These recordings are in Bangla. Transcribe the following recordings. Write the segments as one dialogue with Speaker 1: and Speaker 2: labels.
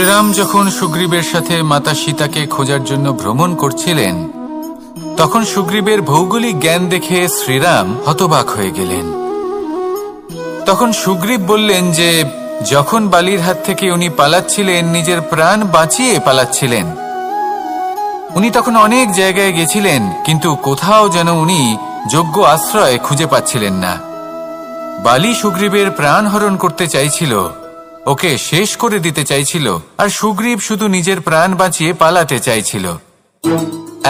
Speaker 1: শ্রীরাম যখন সুগ্রীবের সাথে মাতা সীতাকে খোঁজার জন্য ভ্রমণ করছিলেন, তখন সুগ্রীবের ভৌগোলিক জ্ঞান দেখে শ্রীরাম হতবাক হয়ে গেলেন। তখন সুগ্রীব বললেন যে যখন বালির হাত থেকে উনি পালাচ্ছিলেন, নিজের প্রাণ বাঁচিয়ে পালাচ্ছিলেন, উনি তখন অনেক জায়গায় গেছিলেন, কিন্তু কোথাও যেন উনি যোগ্য আশ্রয় খুঁজে পাচ্ছিলেন না। বালি সুগ্রীবের প্রাণ হরণ করতে চাইছিল, ওকে শেষ করে দিতে চাইছিল, আর সুগ্রীব শুধু নিজের প্রাণ বাঁচিয়ে পালাতে চাইছিল।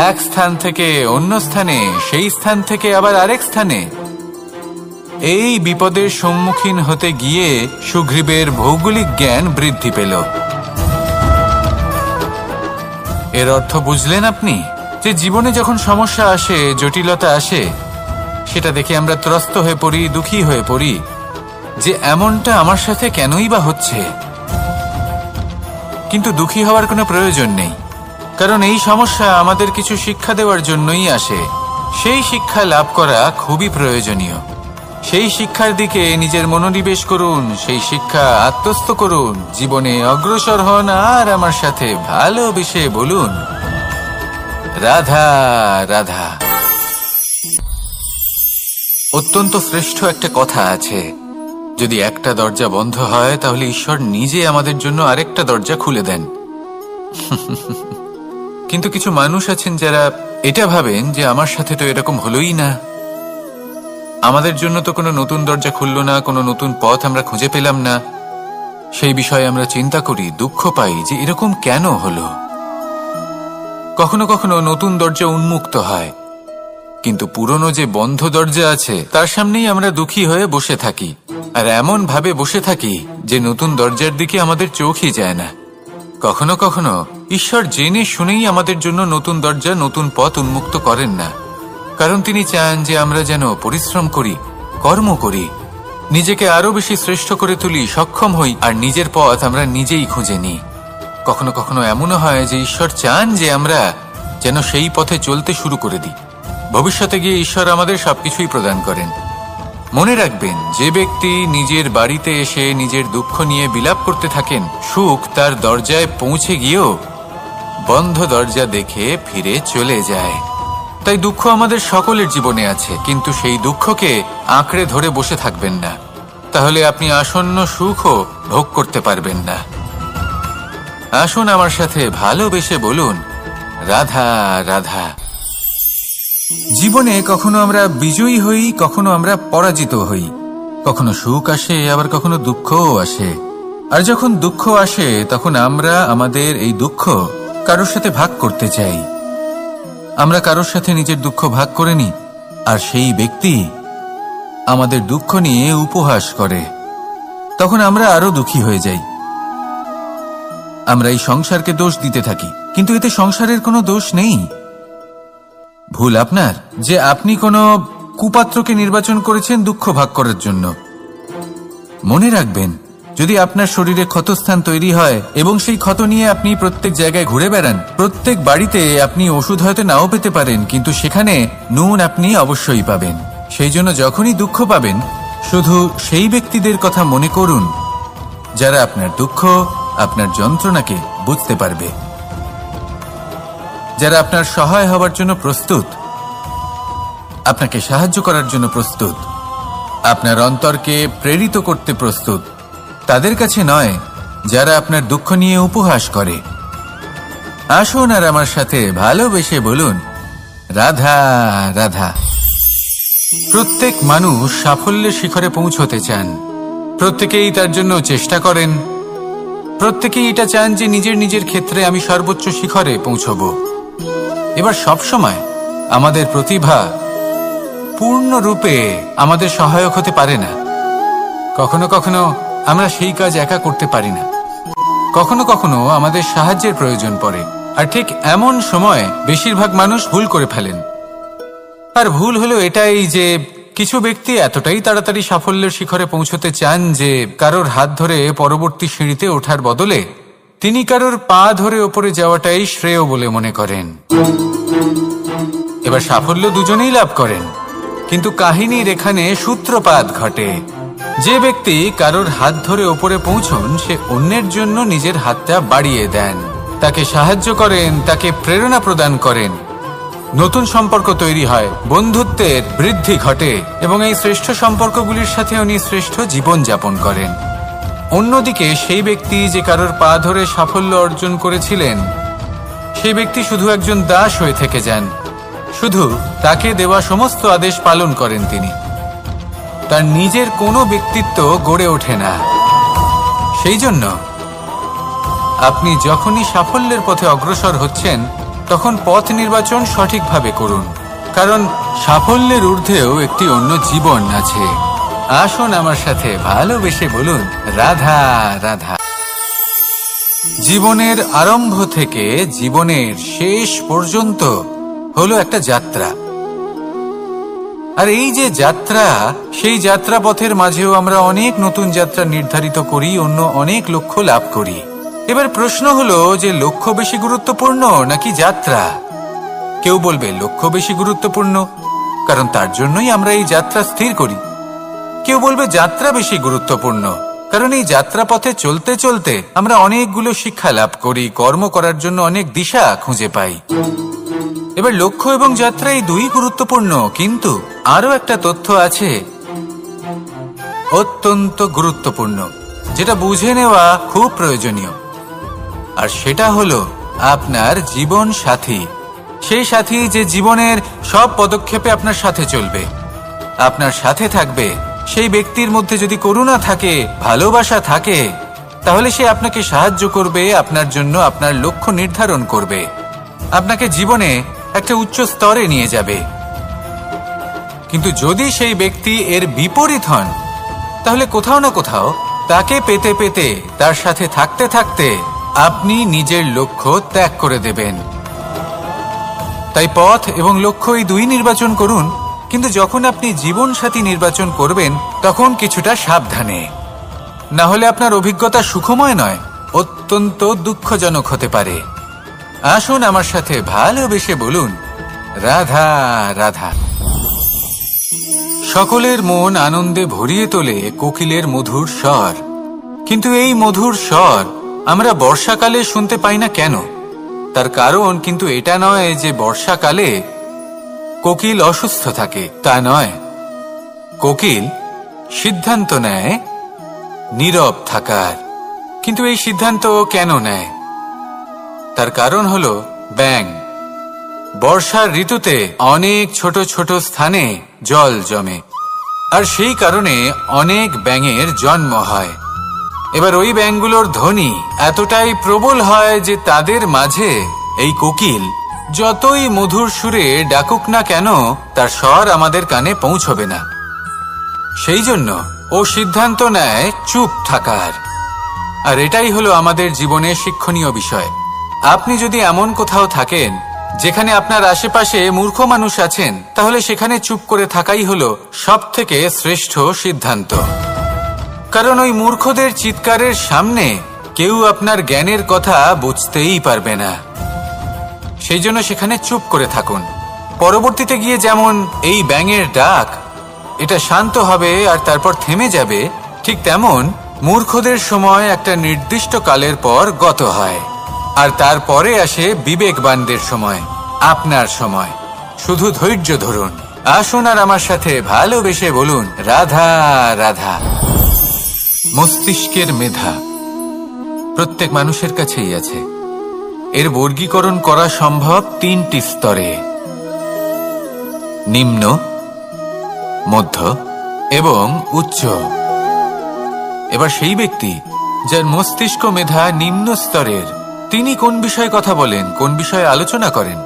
Speaker 1: এক স্থান থেকে অন্য স্থানে, সেই স্থান থেকে আবার আরেক স্থানে। এই বিপদের সম্মুখীন হতে গিয়ে সুগ্রীবের ভৌগোলিক জ্ঞান বৃদ্ধি পেল। এর অর্থ বুঝলেন আপনি? যে জীবনে যখন সমস্যা আসে, জটিলতা আসে, সেটা দেখে আমরা ত্রস্ত হয়ে পড়ি, দুঃখী হয়ে পড়ি যে এমনটা আমার সাথে কেনই বা হচ্ছে। কিন্তু দুঃখী হওয়ার কোনো প্রয়োজন নেই, কারণ এই সমস্যা আমাদের কিছু শিক্ষা দেওয়ার জন্যই আসে। সেই শিক্ষা লাভ করা খুবই প্রয়োজনীয়। সেই শিক্ষার দিকে নিজের মনোনিবেশ করুন, সেই শিক্ষা আত্মস্থ করুন, জীবনে অগ্রসর হন, আর আমার সাথে ভালোবেসে বলুন, রাধা রাধা। অত্যন্ত শ্রেষ্ঠ একটা কথা আছে, যদি একটা দরজা বন্ধ হয় তাহলে ঈশ্বর নিজে আমাদের জন্য আরেকটা দরজা খুলে দেন। কিন্তু কিছু মানুষ আছেন যারা এটা ভাবেন যে আমার সাথে তো এরকম হলোই না, আমাদের জন্য তো কোনো নতুন দরজা খুলল না, কোনো নতুন পথ আমরা খুঁজে পেলাম না। সেই বিষয়ে আমরা চিন্তা করি, দুঃখ পাই যে এরকম কেন হলো। কখনো কখনো নতুন দরজা উন্মুক্ত হয়, কিন্তু পুরনো যে বন্ধ দরজা আছে তার সামনেই আমরা দুঃখী হয়ে বসে থাকি, আর এমন ভাবে বসে থাকি যে নতুন দরজার দিকে আমাদের চোখই যায় না। কখনো কখনো ঈশ্বর জেনে শুনেই আমাদের জন্য নতুন দরজা, নতুন পথ উন্মুক্ত করেন না, কারণ তিনি চান যে আমরা যেন পরিশ্রম করি, কর্ম করি, নিজেকে আরো বেশি শ্রেষ্ঠ করে তুলি, সক্ষম হই, আর নিজের পথ আমরা নিজেই খুঁজে নিই। কখনো কখনো এমনও হয় যে ঈশ্বর চান যে আমরা যেন সেই পথে চলতে শুরু করে দিই। ভবিষ্যতে গিয়ে ঈশ্বর আমাদের সবকিছুই প্রদান করেন। মনে রাখবেন, যে ব্যক্তি নিজের বাড়িতে এসে নিজের দুঃখ নিয়ে বিলাপ করতে থাকেন, সুখ তার দরজায় পৌঁছে গিয়েও বন্ধ দরজা দেখে ফিরে চলে যায়। তাই দুঃখ আমাদের সকলের জীবনে আছে, কিন্তু সেই দুঃখকে আঁকড়ে ধরে বসে থাকবেন না, তাহলে আপনি আসন্ন সুখও ভোগ করতে পারবেন না। আসুন আমার সাথে ভালোবেসে বলুন, রাধা রাধা। জীবনে কখনো আমরা বিজয়ী হই, কখনো আমরা পরাজিত হই, কখনো সুখ আসে, আবার কখনো দুঃখও আসে। আর যখন দুঃখ আসে তখন আমরা আমাদের এই দুঃখ কারোর সাথে ভাগ করতে চাই। আমরা কারোর সাথে নিজের দুঃখ ভাগ করে নিই, আর সেই ব্যক্তি আমাদের দুঃখ নিয়ে উপহাস করে। তখন আমরা আরো দুঃখী হয়ে যাই। আমরা এই সংসারকে দোষ দিতে থাকি, কিন্তু এতে সংসারের কোনো দোষ নেই। ভুল আপনার যে আপনি কোনো কুপাত্রকে নির্বাচন করেছেন দুঃখ ভাগ করার জন্য। মনে রাখবেন, যদি আপনার শরীরে ক্ষতস্থান তৈরি হয় এবং সেই ক্ষত নিয়ে আপনি প্রত্যেক জায়গায় ঘুরে বেড়ান, প্রত্যেক বাড়িতে আপনি ওষুধ হয়তো নাও পেতে পারেন, কিন্তু সেখানে নুন আপনি অবশ্যই পাবেন। সেই জন্য যখনই দুঃখ পাবেন, শুধু সেই ব্যক্তিদের কথা মনে করুন যারা আপনার দুঃখ, আপনার যন্ত্রণাকে বুঝতে পারবে, যারা আপনার সহায় হওয়ার জন্য প্রস্তুত, আপনাকে সাহায্য করার জন্য প্রস্তুত, আপনার অন্তরকে প্রেরিত করতে প্রস্তুত। তাদের কাছে নয় যারা আপনার দুঃখ নিয়ে উপহাস করে। আসুন আর আমার সাথে ভালোবেসে বলুন, রাধা রাধা। প্রত্যেক মানুষ সাফল্যের শিখরে পৌঁছতে চান, প্রত্যেকেই তার জন্য চেষ্টা করেন, প্রত্যেকেই এটা চান যে নিজের নিজের ক্ষেত্রে আমি সর্বোচ্চ শিখরে পৌঁছব। এবার সবসময় আমাদের প্রতিভা পূর্ণরূপে আমাদের সহায়ক হতে পারে না। কখনো কখনো আমরা সেই কাজ একা করতে পারি না, কখনো কখনো আমাদের সাহায্যের প্রয়োজন পড়ে। আর ঠিক এমন সময় বেশিরভাগ মানুষ ভুল করে ফেলেন। আর ভুল হলো এটাই যে কিছু ব্যক্তি এতটাই তাড়াতাড়ি সাফল্যের শিখরে পৌঁছতে চান যে কারোর হাত ধরে পরবর্তী সিঁড়িতে ওঠার বদলে তিনি কারোর পা ধরে ওপরে যাওয়াটাই শ্রেয় বলে মনে করেন। এবার সাফল্য দুজনেই লাভ করেন, কিন্তু কাহিনীর এখানে সূত্রপাত ঘটে। যে ব্যক্তি কারোর হাত ধরে ওপরে পৌঁছন সে অন্যের জন্য নিজের হাতটা বাড়িয়ে দেন, তাকে সাহায্য করেন, তাকে প্রেরণা প্রদান করেন। নতুন সম্পর্ক তৈরি হয়, বন্ধুত্বের বৃদ্ধি ঘটে এবং এই শ্রেষ্ঠ সম্পর্কগুলির সাথে উনি শ্রেষ্ঠ জীবন যাপন করেন। অন্যদিকে সেই ব্যক্তি যে কারোর পা ধরে সাফল্য অর্জন করেছিলেন, সেই ব্যক্তি শুধু একজন দাস হয়ে থেকে যান। শুধু তাকে দেওয়া সমস্ত আদেশ পালন করেন তিনি। তার নিজের কোনো ব্যক্তিত্ব গড়ে ওঠে না। সেই জন্য আপনি যখনই সাফল্যের পথে অগ্রসর হচ্ছেন তখন পথ নির্বাচন সঠিকভাবে করুন, কারণ সাফল্যের ঊর্ধ্বেও একটি অন্য জীবন আছে। আসুন আমার সাথে ভালোবেসে বলুন, রাধা রাধা। জীবনের আরম্ভ থেকে জীবনের শেষ পর্যন্ত হলো একটা যাত্রা। আর এই যে যাত্রা, সেই যাত্রা পথের মাঝেও আমরা অনেক নতুন যাত্রা নির্ধারিত করি, অন্য অনেক লক্ষ্য লাভ করি। এবার প্রশ্ন হলো যে লক্ষ্য বেশি গুরুত্বপূর্ণ নাকি যাত্রা? কেউ বলবে লক্ষ্য বেশি গুরুত্বপূর্ণ, কারণ তার জন্যই আমরা এই যাত্রা স্থির করি। কেউ বলবে যাত্রা বেশি গুরুত্বপূর্ণ, কারণ এই যাত্রা পথে চলতে চলতে আমরা অনেকগুলো শিক্ষা লাভ করি, কর্ম করার জন্য অনেক দিশা খুঁজে পাই। এবার লক্ষ্য এবং যাত্রা এই দুই গুরুত্বপূর্ণ, কিন্তু আরো একটা তথ্য আছে অত্যন্ত গুরুত্বপূর্ণ, যেটা বুঝে নেওয়া খুব প্রয়োজনীয়। আর সেটা হলো আপনার জীবন সাথী। সেই সাথী যে জীবনের সব পদক্ষেপে আপনার সাথে চলবে, আপনার সাথে থাকবে। সেই ব্যক্তির মধ্যে যদি করুণা থাকে, ভালোবাসা থাকে, তাহলে সে আপনাকে সাহায্য করবে, আপনার জন্য আপনার লক্ষ্য নির্ধারণ করবে, আপনাকে জীবনে একটা উচ্চ স্তরে নিয়ে যাবে। কিন্তু যদি সেই ব্যক্তি এর বিপরীত হন, তাহলে কোথাও না কোথাও তাকে পেতে পেতে, তার সাথে থাকতে থাকতে আপনি নিজের লক্ষ্য ত্যাগ করে দেবেন। তাই পথ এবং লক্ষ্য এই দুই নির্বাচন করুন, কিন্তু যখন আপনি জীবন সাথী নির্বাচন করবেন তখন কিছুটা সাবধানে, না হলে আপনার অভিজ্ঞতা সুখময় নয়, অত্যন্ত দুঃখজনক হতে পারে। আসুন আমার সাথে ভালোবেসে বলুন, রাধা রাধা। সকলের মন আনন্দে ভরিয়ে তোলে কোকিলের মধুর স্বর, কিন্তু এই মধুর স্বর আমরা বর্ষাকালে শুনতে পাই না কেন? তার কারণ কিন্তু এটা নয় যে বর্ষাকালে কোকিল অসুস্থ থাকে, তা নয়। কোকিল সিদ্ধান্ত নেয় নীরব থাকার, কিন্তু এই সিদ্ধান্ত কেন নেয়? তার কারণ হলো ব্যাঙ। বর্ষার ঋতুতে অনেক ছোট ছোট স্থানে জল জমে, আর সেই কারণে অনেক ব্যাঙের জন্ম হয়। এবার ওই ব্যাঙগুলোর ধ্বনি এতটাই প্রবল হয় যে তাদের মাঝে এই কোকিল যতই মধুর সুরে ডাকুক না কেন, তার স্বর আমাদের কানে পৌঁছবে না। সেই জন্য ও সিদ্ধান্ত নেয় চুপ থাকার। আর এটাই হলো আমাদের জীবনে শিক্ষণীয় বিষয়। আপনি যদি এমন কোথাও থাকেন যেখানে আপনার আশেপাশে মূর্খ মানুষ আছেন, তাহলে সেখানে চুপ করে থাকাই হলো সবথেকে শ্রেষ্ঠ সিদ্ধান্ত। কারণ ওই মূর্খদের চিৎকারের সামনে কেউ আপনার জ্ঞানের কথা বুঝতেই পারবে না। সেই জন্য সেখানে চুপ করে থাকুন। পরবর্তীতে গিয়ে যেমন এই ব্যাঙের ডাক, এটা শান্ত হবে আর তারপর থেমে যাবে, ঠিক তেমন মূর্খদের সময় একটা নির্দিষ্ট কালের পর গত হয়, আর তারপরে আসে বিবেকবানদের সময়, আপনার সময়। শুধু ধৈর্য ধরুন। আসুন আর আমার সাথে ভালোবেসে বলুন, রাধা রাধা। মস্তিষ্কের মেধা প্রত্যেক মানুষের কাছেই আছে। এর বর্গীকরণ করা সম্ভব তিনটি স্তরে: নিম্ন, মধ্য এবং উচ্চ। এবার সেই ব্যক্তি যার মস্তিষ্ক মেধা নিম্ন স্তরের, তিনি কোন বিষয়ে কথা বলেন, কোন বিষয়ে আলোচনা করেন,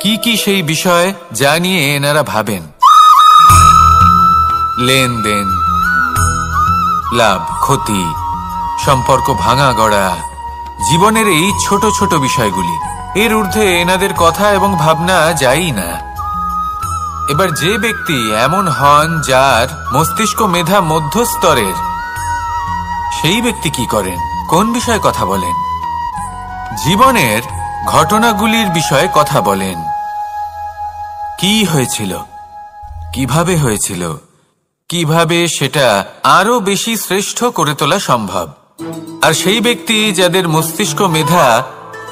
Speaker 1: কি কি সেই বিষয় যা নিয়ে এনারা ভাবেন? লেনদেন, লাভ ক্ষতি, সম্পর্ক ভাঙা গড়া, জীবনের এই ছোট ছোট বিষয়গুলি। এর ঊর্ধ্বে এনাদের কথা এবং ভাবনা যায়ই না। এবার যে ব্যক্তি এমন হন যার মস্তিষ্ক মেধা মধ্যস্তরের, সেই ব্যক্তি কি করেন, কোন বিষয়ে কথা বলেন? জীবনের ঘটনাগুলির বিষয়ে কথা বলেন। কি হয়েছিল, কিভাবে হয়েছিল, কিভাবে সেটা আরো বেশি শ্রেষ্ঠ করে তোলা সম্ভব। আর সেই ব্যক্তি যাদের মস্তিষ্ক মেধা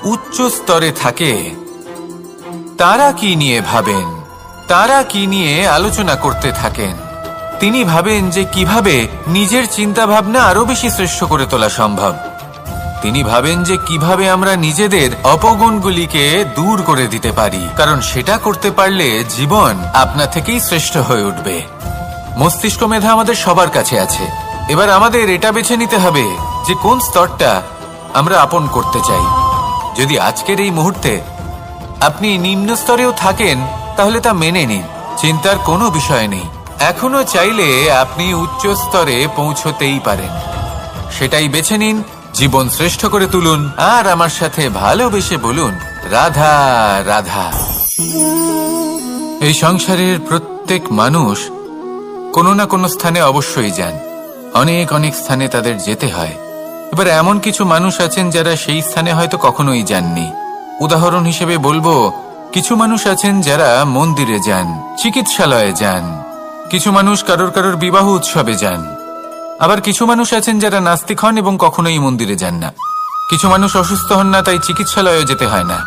Speaker 1: উচ্চ স্তরে থাকে, তারা কি নিয়ে ভাবেন, তারা কি নিয়ে আলোচনা করতে থাকেন? তিনি ভাবেন যে কিভাবে নিজের চিন্তা ভাবনা আরো বেশি শ্রেষ্ঠ করে তোলা সম্ভব। তিনি ভাবেন যে কিভাবে আমরা নিজেদের অপগুণগুলিকে দূর করে দিতে পারি, কারণ সেটা করতে পারলে জীবন আপনা থেকেই শ্রেষ্ঠ হয়ে উঠবে। মস্তিষ্ক মেধা আমাদের সবার কাছে আছে। এবার আমাদের এটা বেছে নিতে হবে যে কোন স্তরটা আমরা আপন করতে চাই। যদি আজকের এই মুহূর্তে আপনি নিম্ন স্তরেও থাকেন, তাহলে তা মেনে নিন, চিন্তার কোনো বিষয় নেই। এখনো চাইলে আপনি উচ্চ স্তরে পৌঁছতেই পারেন। সেটাই বেছে নিন, জীবন শ্রেষ্ঠ করে তুলুন, আর আমার সাথে ভালোবেসে বলুন, রাধা রাধা। এই সংসারের প্রত্যেক মানুষ কোনো না কোনো স্থানে অবশ্যই যান। অনেক অনেক স্থানে তাদের যেতে হয়। এবার এমন কিছু মানুষ আছেন যারা সেই স্থানে হয়তো কখনোই যাননি। উদাহরণ হিসেবে বলবো, কিছু মানুষ আছেন যারা মন্দিরে যান, চিকিৎসালয়ে যান, কিছু মানুষ কারোর বিবাহ উৎসবে যান। আবার কিছু মানুষ আছেন যারা নাস্তিক হন এবং কখনোই মন্দিরে যান না। কিছু মানুষ অসুস্থ হন না, তাই চিকিৎসালয়ে যেতে হয় না।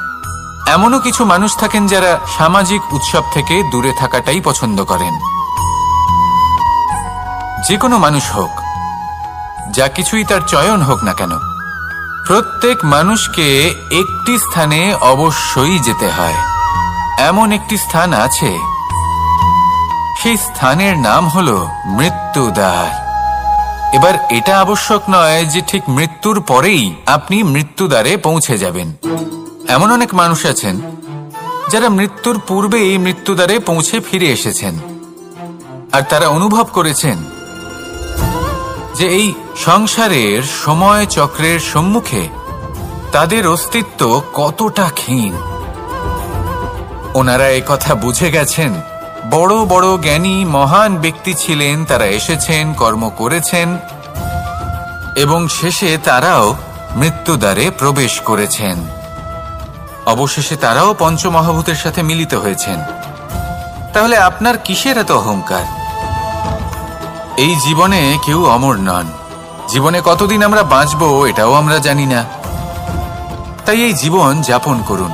Speaker 1: এমনও কিছু মানুষ থাকেন যারা সামাজিক উৎসব থেকে দূরে থাকাটাই পছন্দ করেন। যে কোনো মানুষ হোক, যা কিছুই তার চয়ন হোক না কেন, প্রত্যেক মানুষকে একটি স্থানে অবশ্যই যেতে হয়। এমন একটি স্থান আছে, সেই স্থানের নাম হলো মৃত্যুদ্বার। এবার এটা আবশ্যক নয় যে ঠিক মৃত্যুর পরেই আপনি মৃত্যুদ্বারে পৌঁছে যাবেন। এমন অনেক মানুষ আছেন যারা মৃত্যুর পূর্বেই মৃত্যুদ্বারে পৌঁছে ফিরে এসেছেন, আর তারা অনুভব করেছেন যে এই সংসারের সময় চক্রের সম্মুখে তাদের অস্তিত্ব কতটা ক্ষীণ। ওনারা এই কথা বুঝে গেছেন। বড় বড় জ্ঞানী মহান ব্যক্তি ছিলেন, তারা এসেছেন, কর্ম করেছেন এবং শেষে তারাও মৃত্যুদ্বারে প্রবেশ করেছেন। অবশেষে তারাও পঞ্চমহাভূতের সাথে মিলিত হয়েছেন। তাহলে আপনার কিসের এত অহংকার? এই জীবনে কেউ অমর নন। জীবনে কতদিন আমরা বাঁচবো এটাও আমরা জানি না। তাই এই জীবন যাপন করুন।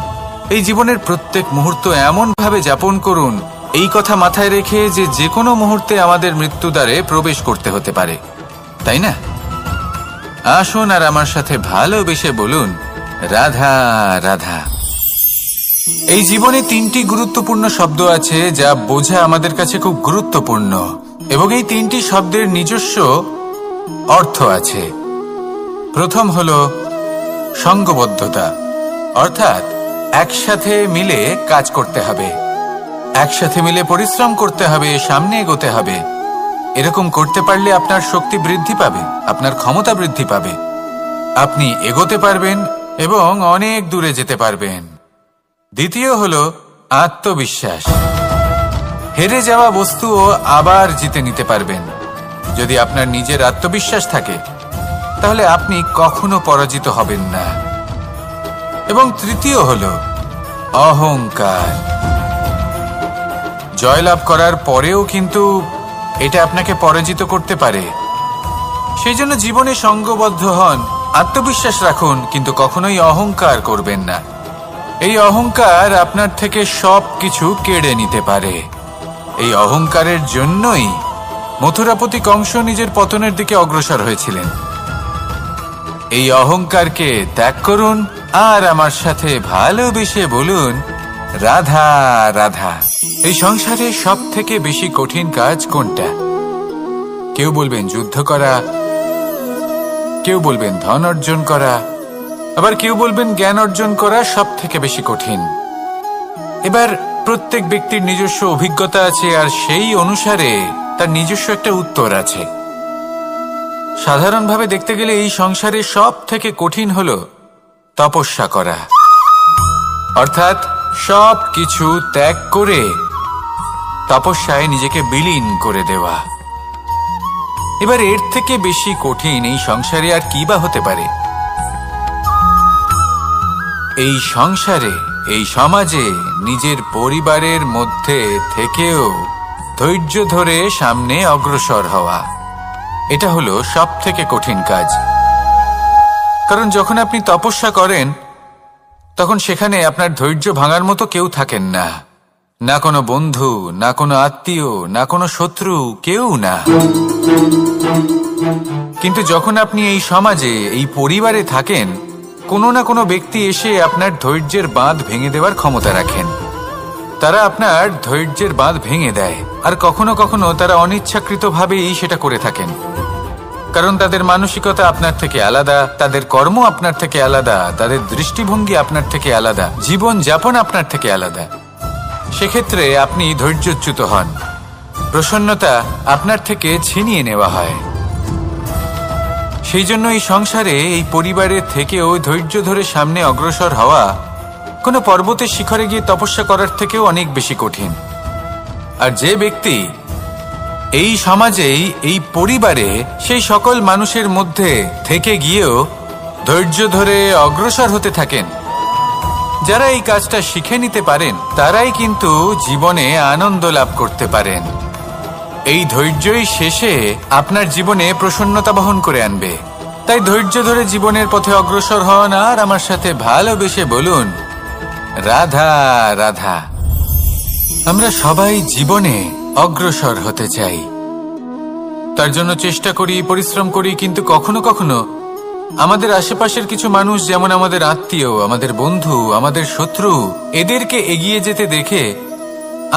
Speaker 1: এই জীবনের প্রত্যেক মুহূর্ত এমন ভাবে যাপন করুন, এই কথা মাথায় রেখে যে যে কোনো মুহূর্তে আমাদের মৃত্যুদ্বারে প্রবেশ করতে হতে পারে, তাই না? আসুন আর আমার সাথে ভালোবেসে বলুন, রাধা রাধা। এই জীবনে তিনটি গুরুত্বপূর্ণ শব্দ আছে যা বোঝা আমাদের কাছে খুব গুরুত্বপূর্ণ, এবং এই তিনটি শব্দের নিজস্ব অর্থ আছে। প্রথম হলো সঙ্গবদ্ধতা, অর্থাৎ একসাথে মিলে কাজ করতে হবে, একসাথে মিলে পরিশ্রম করতে হবে, সামনে এগোতে হবে। এরকম করতে পারলে আপনার শক্তি বৃদ্ধি পাবে, আপনার ক্ষমতা বৃদ্ধি পাবে, আপনি এগোতে পারবেন এবং অনেক দূরে যেতে পারবেন। দ্বিতীয় হলো আত্মবিশ্বাস। হেরে যাওয়া বস্তুও আবার জিতে নিতে পারবেন। যদি আপনার নিজের আত্মবিশ্বাস থাকে, তাহলে আপনি কখনো পরাজিত হবেন না। এবং তৃতীয় হলো অহংকার। জয়লাভ করার পরেও কিন্তু এটা আপনাকে পরাজিত করতে পারে। সেই জন্য জীবনে সঙ্গবদ্ধ হন, আত্মবিশ্বাস রাখুন, কিন্তু কখনোই অহংকার করবেন না। এই অহংকার আপনার থেকে সব কিছু কেড়ে নিতে পারে। এই অহংকারের জন্যই মথুরাপতি কংস নিজের পতনের দিকে অগ্রসর হয়েছিলেন। এই অহংকারকে ত্যাগ করুন আর আমার সাথে ভালোবেসে বলুন, রাধা রাধা। এই সংসারে সব থেকে বেশি কঠিন কাজ কোনটা? কেউ বলবেন যুদ্ধ করা, কেউ বলবেন ধন অর্জন করা, আবার কেউ বলবেন জ্ঞান অর্জন করা সব থেকে বেশি কঠিন। এবার প্রত্যেক ব্যক্তির নিজস্ব অভিজ্ঞতা আছে, আর সেই অনুসারে তার নিজস্ব একটা উত্তর আছে। সাধারণভাবে দেখতে গেলে এই সংসারে সব থেকে কঠিন হলো তপস্যা করা, অর্থাৎ সব কিছু ত্যাগ করে তপস্যায় নিজেকে বিলীন করে দেওয়া। এবার এর থেকে বেশি কঠিন এই সংসারে আর কি বা হতে পারে? এই সংসারে, এই সমাজে নিজের পরিবারের মধ্যে থেকেও ধৈর্য ধরে সামনে অগ্রসর হওয়া। এটা হলো সবথেকে কঠিন কাজ। কারণ যখন আপনি তপস্যা করেন তখন সেখানে আপনার ধৈর্য ভাঙার মতো কেউ থাকেন না, না কোনো বন্ধু, না কোনো আত্মীয়, না কোনো শত্রু, কেউ না। কিন্তু যখন আপনি এই সমাজে, এই পরিবারে থাকেন, কোনো না কোনো ব্যক্তি এসে আপনার ধৈর্যের বাঁধ ভেঙে দেওয়ার ক্ষমতা রাখেন। তারা আপনার ধৈর্যের বাঁধ ভেঙে দেয়, আর কখনো কখনো তারা অনিচ্ছাকৃতভাবেই সেটা করে থাকেন। কারণ তাদের মানসিকতা আপনার থেকে আলাদা, তাদের কর্ম আপনার থেকে আলাদা, তাদের দৃষ্টিভঙ্গি আপনার থেকে আলাদা, জীবন যাপন আপনার থেকে আলাদা। সেক্ষেত্রে আপনি ধৈর্যচ্যুত হন, প্রসন্নতা আপনার থেকে ছিনিয়ে নেওয়া হয়। সেই জন্য এই সংসারে, এই পরিবারের থেকেও ধৈর্য ধরে সামনে অগ্রসর হওয়া কোনো পর্বতের শিখরে গিয়ে তপস্যা করার থেকেও অনেক বেশি কঠিন। আর যে ব্যক্তি এই সমাজেই, এই পরিবারে, সেই সকল মানুষের মধ্যে থেকে গিয়েও ধৈর্য ধরে অগ্রসর হতে থাকেন, যারা এই কাজটা শিখে নিতে পারেন, তারাই কিন্তু জীবনে আনন্দ লাভ করতে পারেন। এই ধৈর্যই শেষে আপনার জীবনে প্রসন্নতা বহন করে আনবে। তাই ধৈর্য ধরে জীবনের পথে অগ্রসর হন আর আমার সাথে ভালোবেসে বলুন, রাধা রাধা। আমরা সবাই জীবনে অগ্রসর হতে চাই, তার জন্য চেষ্টা করি, পরিশ্রম করি, কিন্তু কখনো কখনো আমাদের আশেপাশের কিছু মানুষ, যেমন আমাদের আত্মীয়, আমাদের বন্ধু, আমাদের শত্রু, এদেরকে এগিয়ে যেতে দেখে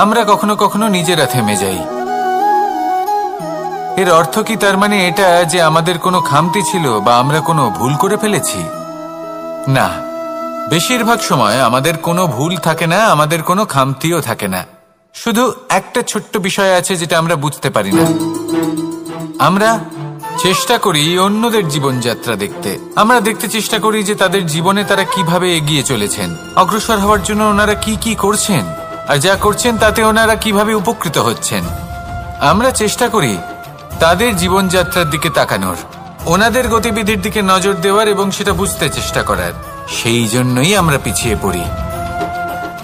Speaker 1: আমরা কখনো কখনো নিজেরা থেমে যাই। এর অর্থ কি তার মানে এটা যে আমাদের কোনো খামতি ছিল বা আমরা কোনো ভুল করে ফেলেছি? না, বেশিরভাগ সময় আমাদের কোনো ভুল থাকে না, আমাদের কোনো খামতিও থাকে না। শুধু একটা ছোট্ট বিষয় আছে যেটা আমরা বুঝতে পারি না। আমরা চেষ্টা করি অন্যদের জীবনযাত্রা দেখতে। আমরা দেখতে চেষ্টা করি যে তাদের জীবনে তারা কিভাবে এগিয়ে চলেছেন, অগ্রসর হওয়ার জন্য ওনারা কি কি করছেন, আর যা করছেন তাতে ওনারা কিভাবে উপকৃত হচ্ছেন। আমরা চেষ্টা করি তাদের জীবনযাত্রার দিকে তাকানোর, ওনাদের গতিবিধির দিকে নজর দেওয়ার এবং সেটা বুঝতে চেষ্টা করার। সেই জন্যই আমরা পিছিয়ে পড়ি।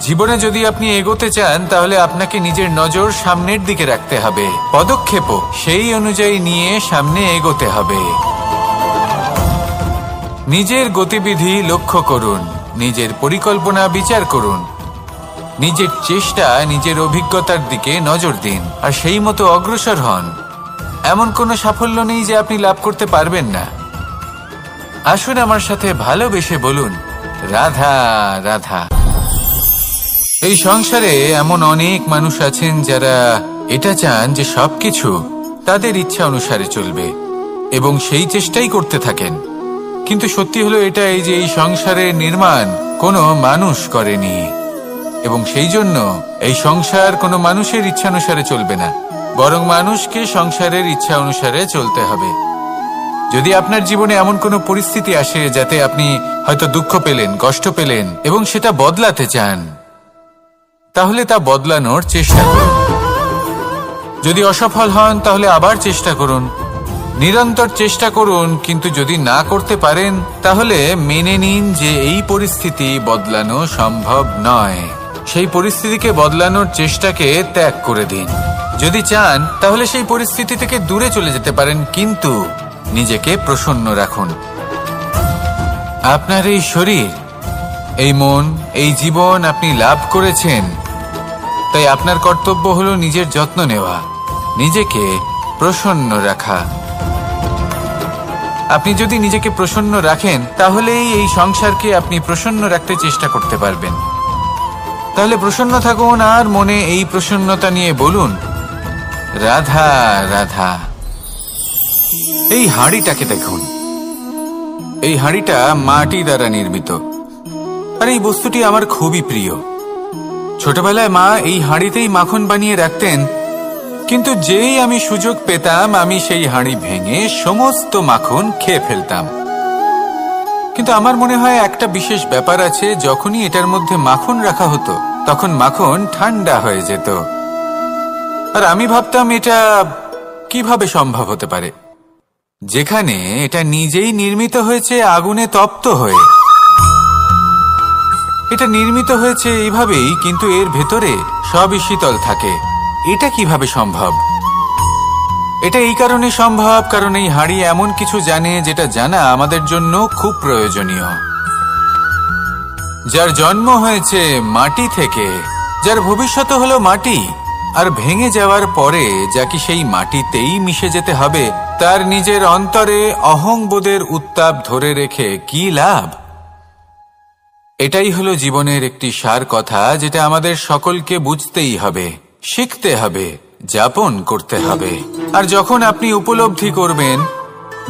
Speaker 1: জীবনে যদি আপনি এগোতে চান তাহলে আপনাকে নিজের নজর সামনের দিকে রাখতে হবে, পদক্ষেপও সেই অনুযায়ী নিয়ে সামনে এগোতে হবে। নিজের গতিবিধি লক্ষ্য করুন, নিজের পরিকল্পনা বিচার করুন, নিজের চেষ্টা, নিজের অভিজ্ঞতার দিকে নজর দিন, আর সেই মতো অগ্রসর হন। এমন কোনো সাফল্য নেই যে আপনি লাভ করতে পারবেন না। আসুন আমার সাথে ভালোবেসে বলুন, রাধা রাধা। এই সংসারে এমন অনেক মানুষ আছেন যারা এটা চান যে সবকিছু তাদের ইচ্ছা অনুসারে চলবে এবং সেই চেষ্টাই করতে থাকেন। কিন্তু সত্যি হলো এটাই যে এই সংসারের নির্মাণ কোনো মানুষ করেনি, এবং সেই জন্য এই সংসার কোনো মানুষের ইচ্ছা অনুসারে চলবে না, বরং মানুষকে সংসারের ইচ্ছা অনুসারে চলতে হবে। যদি আপনার জীবনে এমন কোনো পরিস্থিতি আসে যাতে আপনি হয়তো দুঃখ পেলেন, কষ্ট পেলেন এবং সেটা বদলাতে চান, তাহলে তা বদলানোর চেষ্টা করুন। যদি অসফল হন তাহলে আবার চেষ্টা করুন, নিরন্তর চেষ্টা করুন। কিন্তু যদি না করতে পারেন তাহলে মেনে নিন যে এই পরিস্থিতি বদলানো সম্ভব নয়। সেই পরিস্থিতিকে বদলানোর চেষ্টাকে ত্যাগ করে দিন। যদি চান তাহলে সেই পরিস্থিতি থেকে দূরে চলে যেতে পারেন, কিন্তু নিজেকে প্রসন্ন রাখুন। আপনার এই শরীর, এই মন, এই জীবন আপনি লাভ করেছেন, তাই আপনার কর্তব্য হলো নিজের যত্ন নেওয়া, নিজেকে প্রসন্ন রাখা। আপনি যদি নিজেকে প্রসন্ন রাখেন তাহলেই এই সংসারকে আপনি প্রসন্ন রাখতে চেষ্টা করতে পারবেন। তাহলে প্রসন্ন থাকুন আর মনে এই প্রসন্নতা নিয়ে বলুন, রাধা রাধা। এই হাঁড়িটাকে দেখুন, এই হাঁড়িটা মাটি দ্বারা নির্মিত, আর এই বস্তুটি আমার খুবই প্রিয়। ছোটবেলায় মা এই হাঁড়িতেই মাখন বানিয়ে রাখতেন, কিন্তু যেই আমি সুযোগ পেতাম আমি সেই হাঁড়ি ভেঙে সমস্ত মাখন খেয়ে ফেলতাম। কিন্তু আমার মনে হয় একটা বিশেষ ব্যাপার আছে, যখনই এটার মধ্যে মাখন রাখা হতো তখন মাখন ঠান্ডা হয়ে যেত। আর আমি ভাবতাম এটা কিভাবে সম্ভব হতে পারে, যেখানে এটা নিজেই নির্মিত হয়েছে আগুনে তপ্ত হয়ে। এটা নির্মিত হয়েছে এইভাবেই, কিন্তু এর ভেতরে সবই শীতল থাকে, এটা কিভাবে সম্ভব? এটা এই কারণে সম্ভব কারণ এই হাঁড়ি এমন কিছু জানে যেটা জানা আমাদের জন্য খুব প্রয়োজনীয়। যার জন্ম হয়েছে মাটি থেকে, যার ভবিষ্যৎ হলো মাটি, আর ভেঙে যাওয়ার পরে যা কি সেই মাটিতেই মিশে যেতে হবে, তার নিজের অন্তরে অহংবোধের উত্তাপ ধরে রেখে কি লাভ? এটাই হলো জীবনের একটি সার কথা, যেটা আমাদের সকলকে বুঝতেই হবে, শিখতে হবে, যাপন করতে হবে। আর যখন আপনি উপলব্ধি করবেন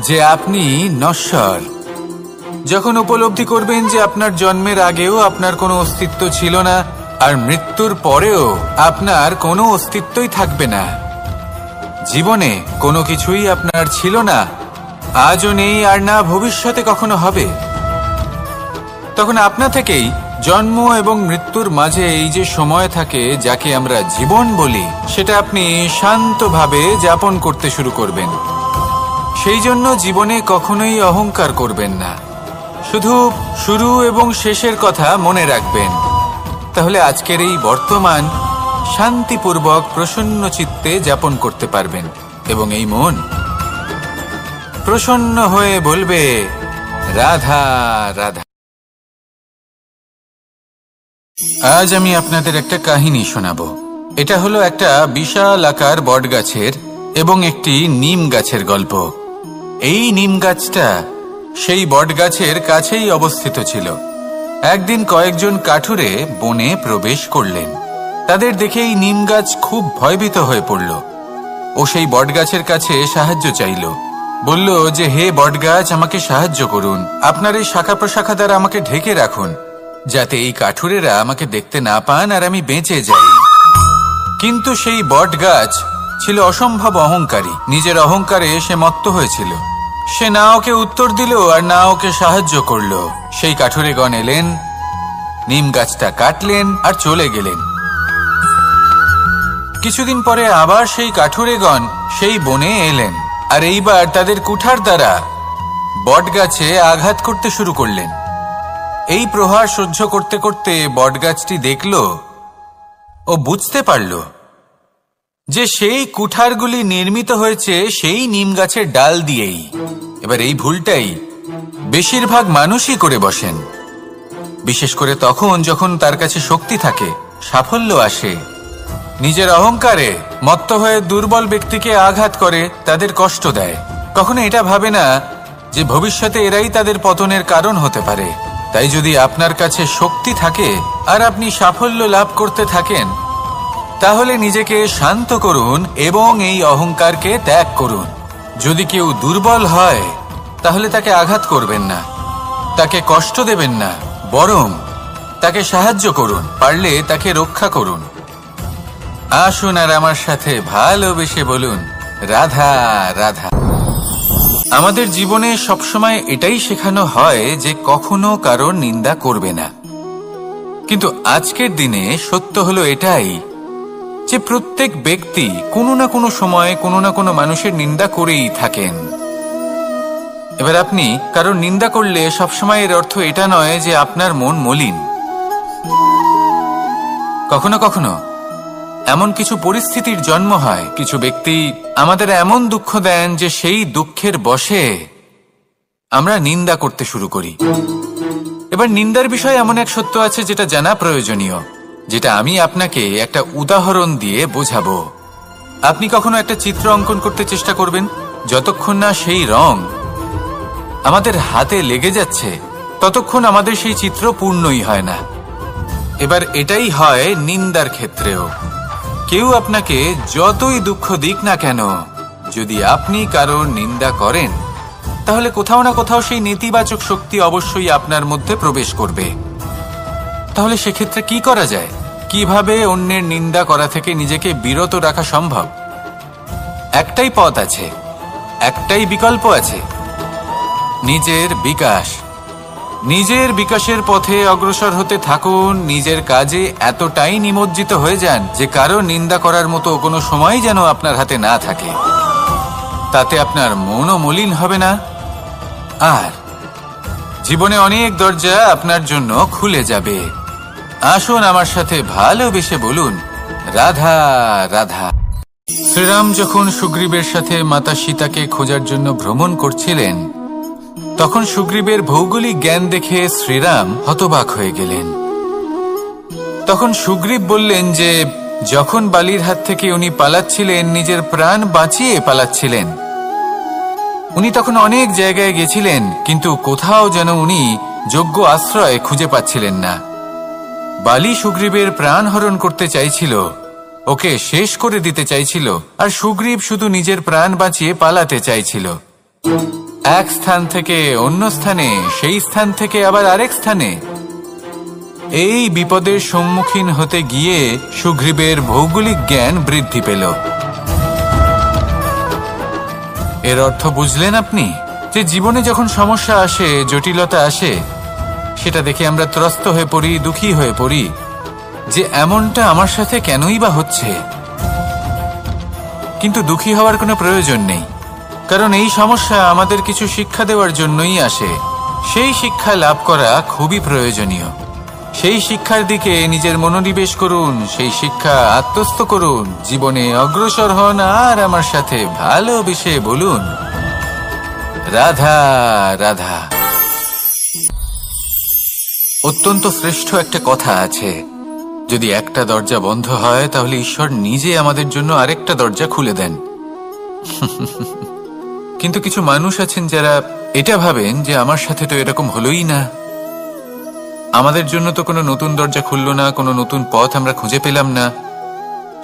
Speaker 1: যে আপনি নশ্বর, যখন উপলব্ধি করবেন যে আপনার জন্মের আগেও আপনার কোনো অস্তিত্ব ছিল না, আর মৃত্যুর পরেও আপনার কোনো অস্তিত্বই থাকবে না, জীবনে কোনো কিছুই আপনার ছিল না, আজও নেই আর না ভবিষ্যতে কখনো হবে, তখন আপনা থেকেই জন্ম এবং মৃত্যুর মাঝে এই যে সময় থাকে যাকে আমরা জীবন বলি, সেটা আপনি শান্তভাবে যাপন করতে শুরু করবেন। সেই জন্য জীবনে কখনোই অহংকার করবেন না, শুধু শুরু এবং শেষের কথা মনে রাখবেন। তাহলে আজকের এই বর্তমান শান্তিপূর্বক প্রসন্ন চিত্তে যাপন করতে পারবেন এবং এই মন প্রসন্ন হয়ে বলবে রাধা রাধা। আজ আমি আপনাদের একটা কাহিনী শোনাবো। এটা হলো একটা বিশাল আকার বটগাছের এবং একটি নিম গাছের গল্প। এই নিম গাছটা সেই বটগাছের কাছেই অবস্থিত ছিল। একদিন কয়েকজন কাঠুরে বনে প্রবেশ করলেন। তাদের দেখে এই নিম গাছ খুব ভয়ভীত হয়ে পড়ল ও সেই বটগাছের কাছে সাহায্য চাইল। বলল যে, হে বটগাছ, আমাকে সাহায্য করুন, আপনার এই শাখা প্রশাখা দ্বারা আমাকে ঢেকে রাখুন, যাতে এই কাঠুরেরা আমাকে দেখতে না পান আর আমি বেঁচে যাই। কিন্তু সেই বটগাছ ছিল অসম্ভব অহংকারী। নিজের অহংকারে সে মত্ত হয়েছিল। সে না ওকে উত্তর দিল আর না ওকে সাহায্য করল। সেই কাঠুরেগণ এলেন, নিম গাছটা কাটলেন আর চলে গেলেন। কিছুদিন পরে আবার সেই কাঠুরেগণ সেই বনে এলেন আর এইবার তাদের কুঠার দ্বারা বটগাছে আঘাত করতে শুরু করলেন। এই প্রহার সহ্য করতে করতে বটগাছটি দেখল ও বুঝতে পারল যে সেই কুঠারগুলি নির্মিত হয়েছে সেই নিম গাছের ডাল দিয়েই। এবার এই ভুলটাই বেশিরভাগ মানুষই করে বসেন, বিশেষ করে তখন যখন তার কাছে শক্তি থাকে, সাফল্য আসে। নিজের অহংকারে মত্ত হয়ে দুর্বল ব্যক্তিকে আঘাত করে, তাদের কষ্ট দেয়। কখনো এটা ভাবে না যে ভবিষ্যতে এরাই তাদের পতনের কারণ হতে পারে। তাই যদি আপনার কাছে শক্তি থাকে আর আপনি সাফল্য লাভ করতে থাকেন, তাহলে নিজেকে শান্ত করুন এবং এই অহংকারকে ত্যাগ করুন। যদি কেউ দুর্বল হয় তাহলে তাকে আঘাত করবেন না, তাকে কষ্ট দেবেন না, বরং তাকে সাহায্য করুন, পারলে তাকে রক্ষা করুন। আসুন আর আমার সাথে ভালোবেসে বলুন রাধা রাধা। আমাদের জীবনে সবসময় এটাই শেখানো হয় যে কখনো কারোর নিন্দা করবে না, কিন্তু আজকের দিনে সত্য হলো এটাই যে প্রত্যেক ব্যক্তি কোনো না কোনো সময় কোনো না কোনো মানুষের নিন্দা করেই থাকেন। এবার আপনি কারোর নিন্দা করলে সবসময় এর অর্থ এটা নয় যে আপনার মন মলিন। কখনো কখনো এমন কিছু পরিস্থিতির জন্ম হয়, কিছু ব্যক্তি আমাদের এমন দুঃখ দেন যে সেই দুঃখের বশে আমরা নিন্দা করতে শুরু করি। এবার নিন্দার বিষয়ে এমন এক সত্য আছে যেটা জানা প্রয়োজনীয়, যেটা আমি আপনাকে একটা উদাহরণ দিয়ে বোঝাবো। আপনি কখনো একটা চিত্র অঙ্কন করতে চেষ্টা করবেন, যতক্ষণ না সেই রং আমাদের হাতে লেগে যাচ্ছে ততক্ষণ আমাদের সেই চিত্র পূর্ণই হয় না। এবার এটাই হয় নিন্দার ক্ষেত্রেও। কেউ আপনাকে যতই দুঃখ দিক না কেন, যদি আপনি কারোর নিন্দা করেন তাহলে কোথাও না কোথাও সেই নেতিবাচক শক্তি অবশ্যই আপনার মধ্যে প্রবেশ করবে। তাহলে সেক্ষেত্রে কি করা যায়? কিভাবে অন্যের নিন্দা করা থেকে নিজেকে বিরত রাখা সম্ভব? একটাই পথ আছে, একটাই বিকল্প আছে, নিজের বিকাশ। নিজের বিকাশের পথে অগ্রসর হতে থাকুন। নিজের কাজে এতটাই নিমজ্জিত হয়ে যান যে কারো নিন্দা করার মতো কোনো সময় যেন আপনার হাতে না থাকে। তাতে আপনার মনও মলিন হবে না, আর জীবনে অনেক দরজা আপনার জন্য খুলে যাবে। আসুন আমার সাথে ভালোবেসে বলুন রাধা রাধা। শ্রীরাম যখন সুগ্রীবের সাথে মাতা সীতাকে খোঁজার জন্য ভ্রমণ করছিলেন, তখন সুগ্রীবের ভৌগোলিক জ্ঞান দেখে শ্রীরাম হতবাক হয়ে গেলেন। তখন সুগ্রীব বললেন যে যখন বালির হাত থেকে উনি পালাচ্ছিলেন, নিজের প্রাণ বাঁচিয়ে পালাচ্ছিলেন, উনি তখন অনেক জায়গায় গেছিলেন, কিন্তু কোথাও যেন উনি যোগ্য আশ্রয় খুঁজে পাচ্ছিলেন না। বালি সুগ্রীবের প্রাণ হরণ করতে চাইছিল, ওকে শেষ করে দিতে চাইছিল, আর সুগ্রীব শুধু নিজের প্রাণ বাঁচিয়ে পালাতে চাইছিল। এক স্থান থেকে অন্য স্থানে, সেই স্থান থেকে আবার আরেক স্থানে। এই বিপদের সম্মুখীন হতে গিয়ে সুগ্রীবের ভৌগোলিক জ্ঞান বৃদ্ধি পেল। এর অর্থ বুঝলেন আপনি? যে জীবনে যখন সমস্যা আসে, জটিলতা আসে, সেটা দেখে আমরা ত্রস্ত হয়ে পড়ি, দুঃখী হয়ে পড়ি যে এমনটা আমার সাথে কেনই বা হচ্ছে। কিন্তু দুঃখী হওয়ার কোনো প্রয়োজন নেই, কারণ এই সমস্যা আমাদের কিছু শিক্ষা দেওয়ার জন্যই আসে। সেই শিক্ষা লাভ করা খুবই প্রয়োজনীয়। সেই শিক্ষার দিকে নিজের মনোনিবেশ করুন, সেই শিক্ষা আত্মস্থ করুন, জীবনে অগ্রসর হন, আর আমার সাথে ভালোবেসে বলুন রাধা রাধা। অত্যন্ত শ্রেষ্ঠ একটা কথা আছে, যদি একটা দরজা বন্ধ হয় তাহলে ঈশ্বর নিজে আমাদের জন্য আরেকটা দরজা খুলে দেন। কিন্তু কিছু মানুষ আছেন যারা এটা ভাবেন যে আমার সাথে তো এরকম হলোই না, আমাদের জন্য তো কোনো নতুন দরজা খুলল না, কোনো নতুন পথ আমরা খুঁজে পেলাম না।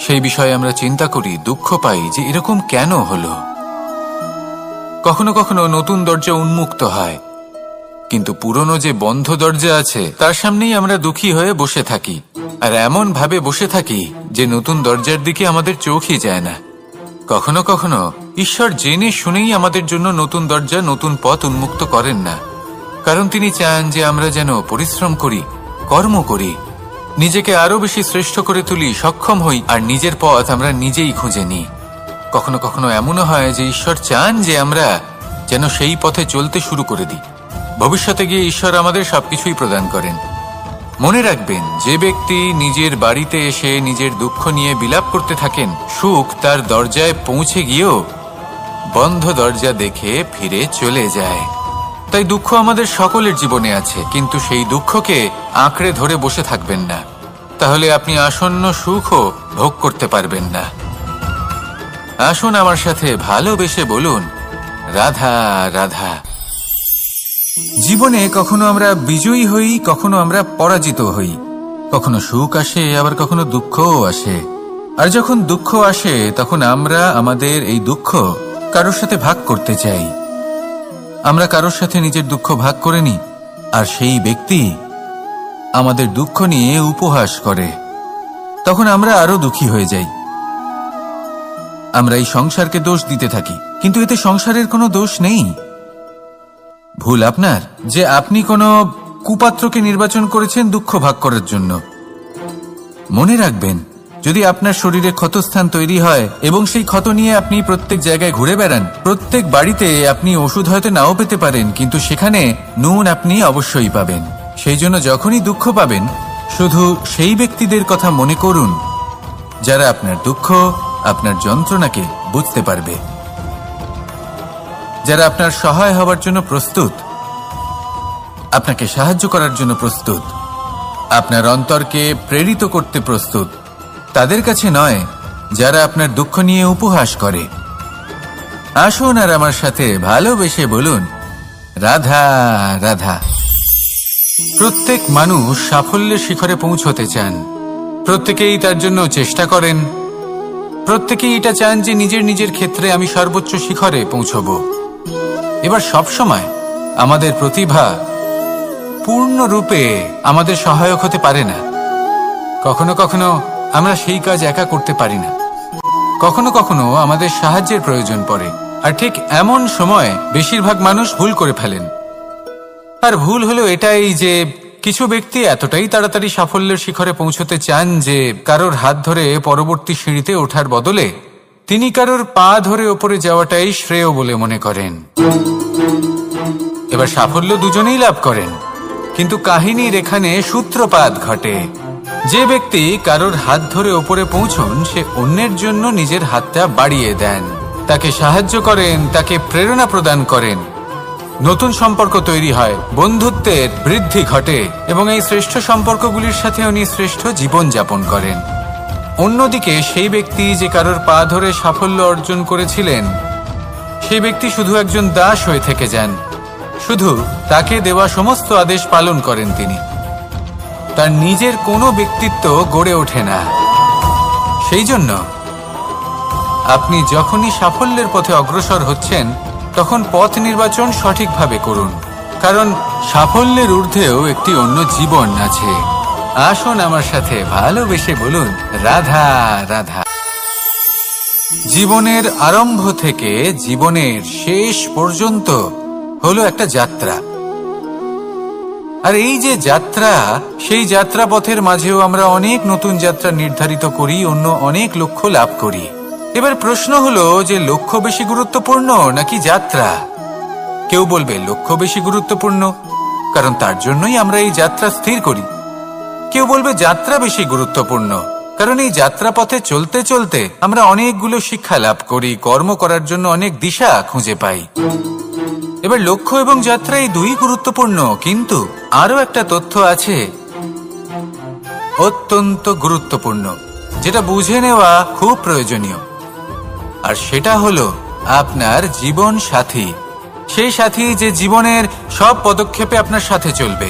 Speaker 1: সেই বিষয়ে আমরা চিন্তা করি, দুঃখ পাই যে এরকম কেন হলো। কখনো কখনো নতুন দরজা উন্মুক্ত হয়, কিন্তু পুরনো যে বন্ধ দরজা আছে তার সামনেই আমরা দুঃখী হয়ে বসে থাকি, আর এমন ভাবে বসে থাকি যে নতুন দরজার দিকে আমাদের চোখই যায় না। কখনো কখনো ঈশ্বর জেনে শুনেই আমাদের জন্য নতুন দরজা, নতুন পথ উন্মুক্ত করেন না, কারণ তিনি চান যে আমরা যেন পরিশ্রম করি, কর্ম করি, নিজেকে আরো বেশি শ্রেষ্ঠ করে তুলি, সক্ষম হই, আর নিজের পথ আমরা নিজেই খুঁজে নিই। কখনো কখনো এমনও হয় যে ঈশ্বর চান যে আমরা যেন সেই পথে চলতে শুরু করে দিই। ভবিষ্যতে গিয়ে ঈশ্বর আমাদের সবকিছুই প্রদান করেন। মনে রাখবেন, যে ব্যক্তি নিজের বাড়িতে এসে নিজের দুঃখ নিয়ে বিলাপ করতে থাকেন, সুখ তার দরজায় পৌঁছে গিয়েও বন্ধ দরজা দেখে ফিরে চলে যায়। তাই দুঃখ আমাদের সকলের জীবনে আছে, কিন্তু সেই দুঃখকে আঁকড়ে ধরে বসে থাকবেন না, তাহলে আপনি আসন্ন সুখও ভোগ করতে পারবেন না। আসুন আমার সাথে ভালোবেসে বলুন রাধা রাধা। জীবনে কখনো আমরা বিজয়ী হই, কখনো আমরা পরাজিত হই, কখনো সুখ আসে, আবার কখনো দুঃখও আসে। আর যখন দুঃখ আসে তখন আমরা আমাদের এই দুঃখ কারোর সাথে ভাগ করতে চাই। আমরা কারোর সাথে নিজের দুঃখ ভাগ করে নিই, আর সেই ব্যক্তি আমাদের দুঃখ নিয়ে উপহাস করে। তখন আমরা আরো দুঃখী হয়ে যাই। আমরা এই সংসারকে দোষ দিতে থাকি, কিন্তু এতে সংসারের কোনো দোষ নেই। ভুল আপনার যে আপনি কোনো কুপাত্রকে নির্বাচন করেছেন দুঃখ ভাগ করার জন্য। মনে রাখবেন, যদি আপনার শরীরে ক্ষতস্থান তৈরি হয় এবং সেই ক্ষত নিয়ে আপনি প্রত্যেক জায়গায় ঘুরে বেড়ান, প্রত্যেক বাড়িতে আপনি ওষুধ হয়তো নাও পেতে পারেন, কিন্তু সেখানে নুন আপনি অবশ্যই পাবেন। সেই জন্য যখনই দুঃখ পাবেন, শুধু সেই ব্যক্তিদের কথা মনে করুন যারা আপনার দুঃখ, আপনার যন্ত্রণাকে বুঝতে পারবে, যারা আপনার সহায় হওয়ার জন্য প্রস্তুত, আপনাকে সাহায্য করার জন্য প্রস্তুত, আপনার অন্তরকে প্রেরিত করতে প্রস্তুত। তাদের কাছে নয় যারা আপনার দুঃখ নিয়ে উপহাস করে। আসুন আর আমার সাথে ভালোবেসে বলুন রাধা রাধা। প্রত্যেক মানুষ সাফল্যের শিখরে পৌঁছতে চান, প্রত্যেকেই তার জন্য চেষ্টা করেন, প্রত্যেকেই এটা চান যে নিজের নিজের ক্ষেত্রে আমি সর্বোচ্চ শিখরে পৌঁছব। এবার সবসময় আমাদের প্রতিভা পূর্ণরূপে আমাদের সহায়ক হতে পারে না। কখনো কখনো আমরা সেই কাজ একা করতে পারি না, কখনো কখনো আমাদের সাহায্যের প্রয়োজন পড়ে। আর ঠিক এমন সময় বেশিরভাগ মানুষ ভুল করে ফেলেন। আর ভুল হলো এটাই যে কিছু ব্যক্তি এতটাই তাড়াতাড়ি সাফল্যের শিখরে পৌঁছতে চান যে কারোর হাত ধরে পরবর্তী সিঁড়িতে ওঠার বদলে তিনি কারোর পা ধরে ওপরে যাওয়াটাই শ্রেয় বলে মনে করেন। এবার সাফল্য দুজনেই লাভ করেন, কিন্তু কাহিনীর এখানে সূত্রপাত ঘটে। যে ব্যক্তি কারোর হাত ধরে ওপরে পৌঁছন সে অন্যের জন্য নিজের হাতটা বাড়িয়ে দেন, তাকে সাহায্য করেন, তাকে প্রেরণা প্রদান করেন। নতুন সম্পর্ক তৈরি হয়, বন্ধুত্বের বৃদ্ধি ঘটে এবং এই শ্রেষ্ঠ সম্পর্কগুলির সাথে উনি শ্রেষ্ঠ জীবন যাপন করেন। অন্যদিকে সেই ব্যক্তি যে কারোর পা ধরে সাফল্য অর্জন করেছিলেন, সেই ব্যক্তি শুধু একজন দাস হয়ে থেকে যান, শুধু তাকে দেওয়া সমস্ত আদেশ পালন করেন তিনি। তার নিজের কোনো ব্যক্তিত্ব গড়ে ওঠে না। সেই জন্য আপনি যখনই সাফল্যের পথে অগ্রসর হচ্ছেন তখন পথ নির্বাচন সঠিকভাবে করুন, কারণ সাফল্যের ঊর্ধ্বেও একটি অন্য জীবন আছে। আসুন আমার সাথে ভালোবেসে বলুন রাধা রাধা। জীবনের আরম্ভ থেকে জীবনের শেষ পর্যন্ত হলো একটা যাত্রা। আর এই যে যাত্রা, সেই যাত্রা পথের মাঝেও আমরা অনেক নতুন যাত্রা নির্ধারিত করি, অন্য অনেক লক্ষ্য লাভ করি। এবার প্রশ্ন হলো যে লক্ষ্য বেশি গুরুত্বপূর্ণ নাকি যাত্রা? কেউ বলবে লক্ষ্য বেশি গুরুত্বপূর্ণ, কারণ তার জন্যই আমরা এই যাত্রা স্থির করি। কেউ বলবে যাত্রা বেশি গুরুত্বপূর্ণ, কারণ এই যাত্রা পথে চলতে চলতে আমরা অনেকগুলো শিক্ষা লাভ করি, কর্ম করার জন্য অনেক দিশা খুঁজে পাই। এবার লক্ষ্য এবং যাত্রা এই দুই গুরুত্বপূর্ণ, কিন্তু আরো একটা তথ্য আছে অত্যন্ত গুরুত্বপূর্ণ, যেটা বুঝে নেওয়া খুব প্রয়োজনীয়। আর সেটা হলো আপনার জীবন সাথী। সেই সাথী যে জীবনের সব পদক্ষেপে আপনার সাথে চলবে,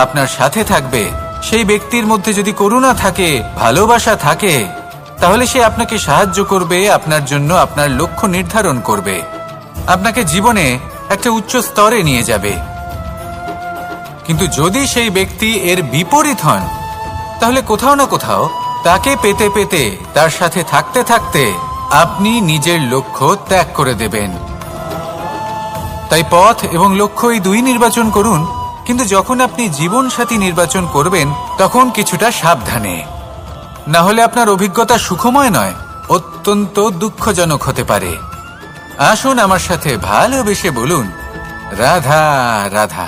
Speaker 1: আপনার সাথে থাকবে। সেই ব্যক্তির মধ্যে যদি করুণা থাকে, ভালোবাসা থাকে, তাহলে সে আপনাকে সাহায্য করবে, আপনার জন্য আপনার লক্ষ্য নির্ধারণ করবে, আপনাকে জীবনে একটা উচ্চ স্তরে নিয়ে যাবে। কিন্তু যদি সেই ব্যক্তি এর বিপরীত হন, তাহলে কোথাও না কোথাও তাকে পেতে পেতে, তার সাথে থাকতে থাকতে আপনি নিজের লক্ষ্য ত্যাগ করে দেবেন। তাই পথ এবং লক্ষ্য এই দুই নির্বাচন করুন, কিন্তু যখন আপনি জীবন সাথী নির্বাচন করবেন তখন কিছুটা সাবধানে, না হলে আপনার অভিজ্ঞতা সুখময় নয়, অত্যন্ত দুঃখজনক হতে পারে। আসুন আমার সাথে ভালোবেসে বলুন রাধা রাধা।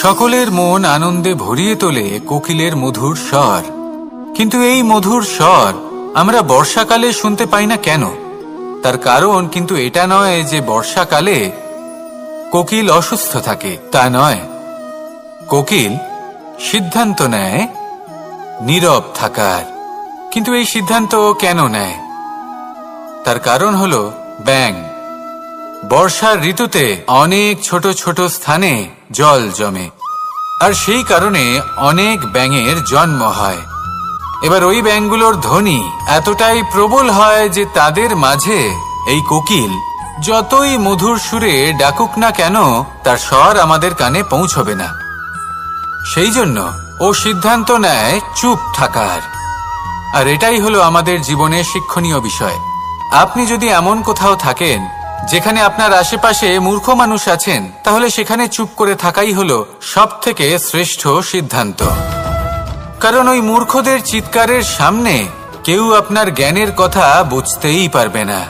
Speaker 1: সকলের মন আনন্দে ভরিয়ে তোলে কোকিলের মধুর স্বর, কিন্তু এই মধুর স্বর আমরা বর্ষাকালে শুনতে পাই না কেন? তার কারণ কিন্তু এটা নয় যে বর্ষাকালে কোকিল অসুস্থ থাকে, তা নয়। কোকিল সিদ্ধান্ত নেয় নীরব থাকার, কিন্তু এই সিদ্ধান্ত কেন নেয়? তার কারণ হলো ব্যাঙ। বর্ষার ঋতুতে অনেক ছোট ছোট স্থানে জল জমে, আর সেই কারণে অনেক ব্যাঙের জন্ম হয়। এবার ওই ব্যাঙগুলোর ধ্বনি এতটাই প্রবল হয় যে তাদের মাঝে এই কোকিল যতই মধুর সুরে ডাকুক না কেন, তার স্বর আমাদের কানে পৌঁছবে না। সেই জন্য ও সিদ্ধান্ত নেয় চুপ থাকার। আর এটাই হলো আমাদের জীবনে শিক্ষণীয় বিষয়। আপনি যদি এমন কোথাও থাকেন যেখানে আপনার আশেপাশে মূর্খ মানুষ আছেন, তাহলে সেখানে চুপ করে থাকাই হলো সবথেকে শ্রেষ্ঠ সিদ্ধান্ত। কারণ ওই মূর্খদের চিৎকারের সামনে কেউ আপনার জ্ঞানের কথা বুঝতেই পারবে না।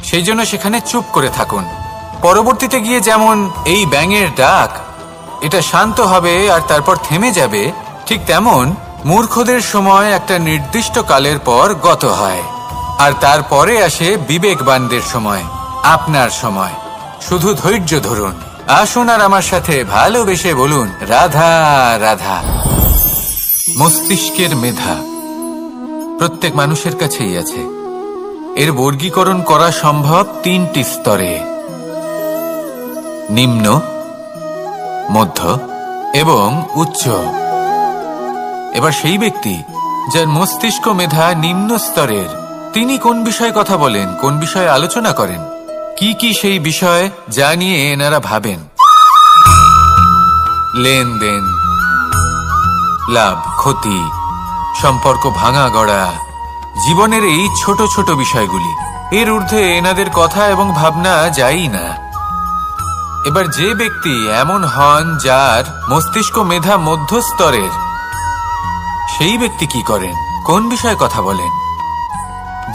Speaker 1: সেই জন্য সেখানে চুপ করে থাকুন। পরবর্তীতে গিয়ে যেমন এই ব্যাঙের ডাক, এটা শান্ত হবে আর তারপর থেমে যাবে, ঠিক তেমন মূর্খদের সময় একটা নির্দিষ্ট কালের পর গত হয়, আর তারপরে আসে বিবেকবানদের সময়, আপনার সময়। শুধু ধৈর্য ধরুন। আসুন আর আমার সাথে ভালোবেসে বলুন রাধা রাধা। মস্তিষ্কের মেধা প্রত্যেক মানুষের কাছেই আছে। এর বর্গীকরণ করা সম্ভব তিনটি স্তরে: নিম্ন, মধ্য এবং উচ্চ। এবার সেই ব্যক্তি যার মস্তিষ্ক মেধা নিম্ন স্তরের, তিনি কোন বিষয়ে কথা বলেন, কোন বিষয়ে আলোচনা করেন, কি কি সেই বিষয় যা নিয়ে এনারা ভাবেন? লেনদেন, লাভ ক্ষতি, সম্পর্ক ভাঙা গড়া, জীবনের এই ছোট ছোট বিষয়গুলি। এর ঊর্ধ্বে এনাদের কথা এবং ভাবনা যায়ই না। এবার যে ব্যক্তি এমন হন যার মস্তিষ্ক মেধা মধ্যস্তরের, সেই ব্যক্তি কি করেন, কোন বিষয়ে কথা বলেন?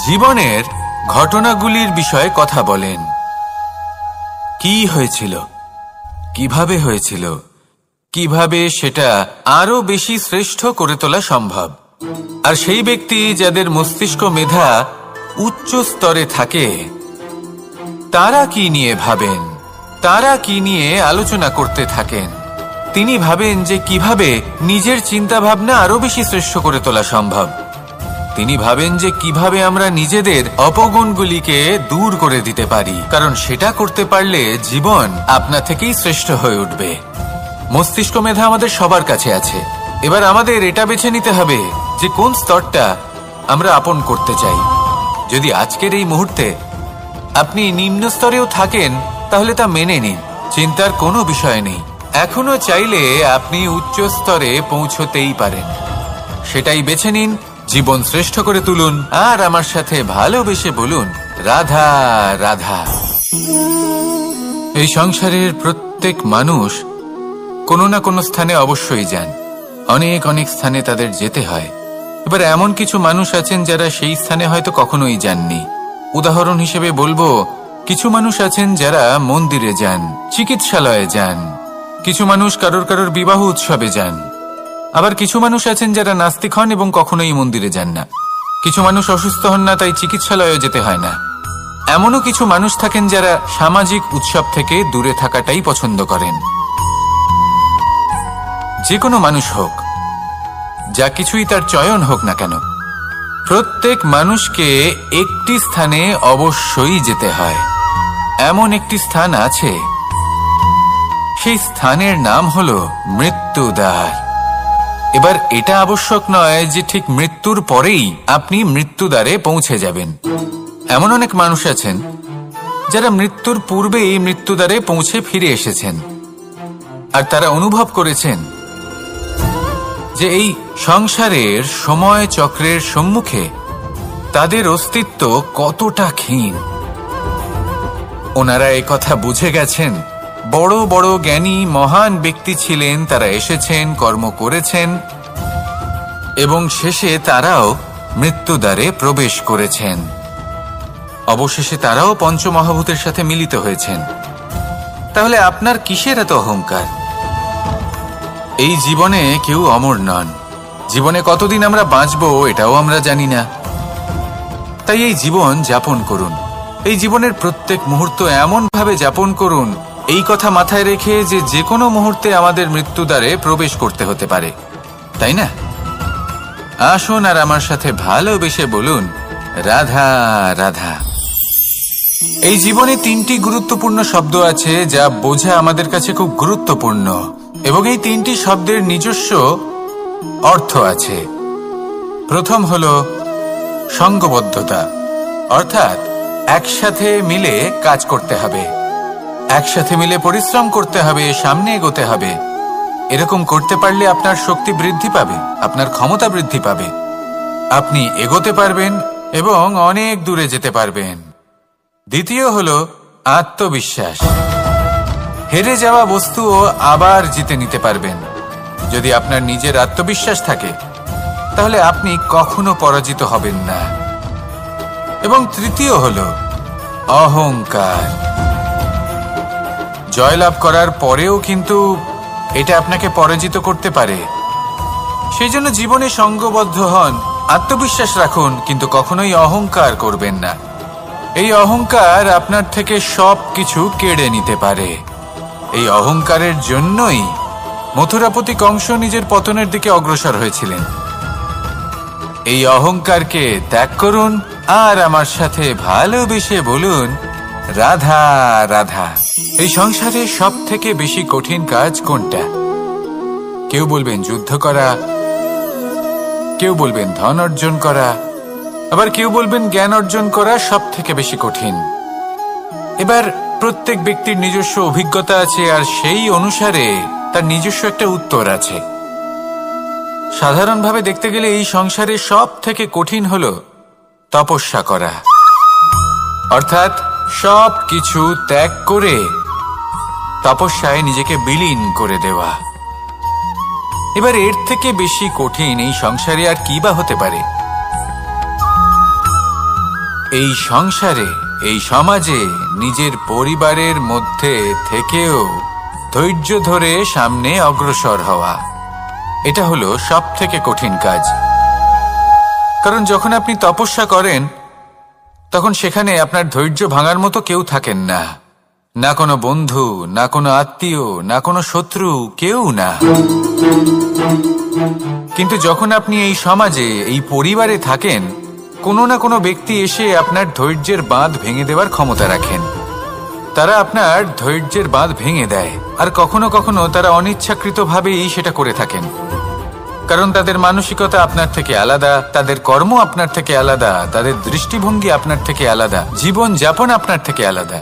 Speaker 1: জীবনের ঘটনাগুলির বিষয়ে কথা বলেন। কি হয়েছিল, কিভাবে হয়েছিল, কিভাবে সেটা আরো বেশি শ্রেষ্ঠ করে তোলা সম্ভব। আর সেই ব্যক্তি যাদের মস্তিষ্ক মেধা উচ্চ স্তরে থাকে, তারা কি নিয়ে ভাবেন, তারা কি নিয়ে আলোচনা করতে থাকেন? তিনি ভাবেন যে কিভাবে নিজের চিন্তা ভাবনা আরো বেশি শ্রেষ্ঠ করে তোলা সম্ভব। তিনি ভাবেন যে কিভাবে আমরা নিজেদের অপগুণগুলিকে দূর করে দিতে পারি, কারণ সেটা করতে পারলে জীবন আপনা থেকেই শ্রেষ্ঠ হয়ে উঠবে। মস্তিষ্ক মেধা আমাদের সবার কাছে আছে। এবার আমাদের এটা বেছে নিতে হবে যে কোন স্তরটা আমরা আপন করতে চাই। যদি আজকের এই মুহূর্তে আপনি নিম্ন স্তরেও থাকেন, তাহলে তা মেনে নিন, চিন্তার কোনো বিষয় নেই। এখনো চাইলে আপনি উচ্চ স্তরে পৌঁছতেই পারেন। সেটাই বেছে নিন, জীবন শ্রেষ্ঠ করে তুলুন, আর আমার সাথে ভালোবেসে বলুন, রাধা রাধা। এই সংসারের প্রত্যেক মানুষ কোনো না কোনো স্থানে অবশ্যই যান। অনেক অনেক স্থানে তাদের যেতে হয়। এবার এমন কিছু মানুষ আছেন যারা সেই স্থানে হয়তো কখনোই যাননি। উদাহরণ হিসেবে বলবো, কিছু মানুষ আছেন যারা মন্দিরে যান, চিকিৎসালয়ে যান, কিছু মানুষ কারোর বিবাহ উৎসবে যান। আবার কিছু মানুষ আছেন যারা নাস্তিক হন এবং কখনোই মন্দিরে যান না। কিছু মানুষ অসুস্থ হন না, তাই চিকিৎসালয়ে যেতে হয় না। এমনও কিছু মানুষ থাকেন যারা সামাজিক উৎসব থেকে দূরে থাকাটাই পছন্দ করেন। যে কোনো মানুষ হোক, যা কিছুই তার চয়ন হোক না কেন, প্রত্যেক মানুষকে একটি স্থানে অবশ্যই যেতে হয়। এমন একটি স্থান আছে, সেই স্থানের নাম হলো মৃত্যুদ্বার। এবার এটা আবশ্যক নয় যে ঠিক মৃত্যুর পরেই আপনি মৃত্যুদ্বারে পৌঁছে যাবেন। এমন অনেক মানুষ আছেন যারা মৃত্যুর পূর্বেই মৃত্যুদ্বারে পৌঁছে ফিরে এসেছেন, আর তারা অনুভব করেছেন যে এই সংসারের সময় চক্রের সম্মুখে তাদের অস্তিত্ব কতটা ক্ষীণ। ওনারা এই কথা বুঝে গেছেন। বড় বড় জ্ঞানী মহান ব্যক্তি ছিলেন, তারা এসেছেন, কর্ম করেছেন এবং শেষে তারাও মৃত্যুদ্বারে প্রবেশ করেছেন। অবশেষে তারাও পঞ্চমহাভূতের সাথে মিলিত হয়েছেন। তাহলে আপনার কিসের এত অহংকার? এই জীবনে কেউ অমর নন। জীবনে কতদিন আমরা বাঁচবো এটাও আমরা জানি না। তাই এই জীবন যাপন করুন। এই জীবনের প্রত্যেক মুহূর্ত এমন ভাবে যাপন করুন, এই কথা মাথায় রেখে যে যে কোনো মুহূর্তে আমাদের মৃত্যুদ্বারে প্রবেশ করতে হতে পারে, তাই না? আসুন আর আমার সাথে ভালোবেসে বলুন, রাধা রাধা। এই জীবনে তিনটি গুরুত্বপূর্ণ শব্দ আছে যা বোঝা আমাদের কাছে খুব গুরুত্বপূর্ণ, এবং এই তিনটি শব্দের নিজস্ব অর্থ আছে। প্রথম হলো সঙ্গবদ্ধতা, অর্থাৎ একসাথে মিলে কাজ করতে হবে, একসাথে মিলে পরিশ্রম করতে হবে, সামনে এগোতে হবে। এরকম করতে পারলে আপনার শক্তি বৃদ্ধি পাবে, আপনার ক্ষমতা বৃদ্ধি পাবে, আপনি এগোতে পারবেন এবং অনেক দূরে যেতে পারবেন। দ্বিতীয় হলো আত্মবিশ্বাস। হেরে যাওয়া বস্তুও আবার জিতে নিতে পারবেন। যদি আপনার নিজের আত্মবিশ্বাস থাকে, তাহলে আপনি কখনো পরাজিত হবেন না। এবং তৃতীয় হলো অহংকার। জয়লাভ করার পরেও কিন্তু এটা আপনাকে পরাজিত করতে পারে। সেই জন্য জীবনে সঙ্গবদ্ধ হন, আত্মবিশ্বাস রাখুন, কিন্তু কখনোই অহংকার করবেন না। এই অহংকার আপনার থেকে সব কিছু কেড়ে নিতে পারে। এই অহংকারের জন্যই মথুরাপতি কংস নিজের পতনের দিকে অগ্রসর হয়েছিলেন। এই অহংকারকে ত্যাগ করুন আর আমার সাথে ভালোবেসে বলুন, রাধা রাধা। এই সংসারে সব থেকে বেশি কঠিন কাজ কোনটা? কেউ বলবেন যুদ্ধ করা, কেউ বলবেন ধন অর্জন করা, আবার কেউ বলবেন জ্ঞান অর্জন করা সব থেকে বেশি কঠিন। এবার প্রত্যেক ব্যক্তির নিজস্ব অভিজ্ঞতা আছে, আর সেই অনুসারে তার নিজস্ব একটা উত্তর আছে। সাধারণভাবে দেখতে গেলে এই সংসারে সব থেকে কঠিন হলো তপস্যা করা, অর্থাৎ সব কিছু ত্যাগ করে তপস্যায় নিজেকে বিলীন করে দেওয়া। এবার এর থেকে বেশি কঠিন এই সংসারে আর কি বা হতে পারে? এই সংসারে, এই সমাজে নিজের পরিবারের মধ্যে থেকেও ধৈর্য ধরে সামনে অগ্রসর হওয়া। এটা হলো সবথেকে কঠিন কাজ। কারণ যখন আপনি তপস্যা করেন তখন সেখানে আপনার ধৈর্য ভাঙার মতো কেউ থাকেন না, না কোনো বন্ধু, না কোনো আত্মীয়, না কোনো শত্রু, কেউ না। কিন্তু যখন আপনি এই সমাজে, এই পরিবারে থাকেন, কোনো না কোনো ব্যক্তি এসে আপনার ধৈর্যের বাঁধ ভেঙে দেওয়ার ক্ষমতা রাখেন। তারা আপনার ধৈর্যের বাঁধ ভেঙে দেয়, আর কখনো কখনো তারা অনিচ্ছাকৃতভাবেই সেটা করে থাকেন। কারণ তাদের মানসিকতা আপনার থেকে আলাদা, তাদের কর্ম আপনার থেকে আলাদা, তাদের দৃষ্টিভঙ্গি আপনার থেকে আলাদা, জীবন যাপন আপনার থেকে আলাদা।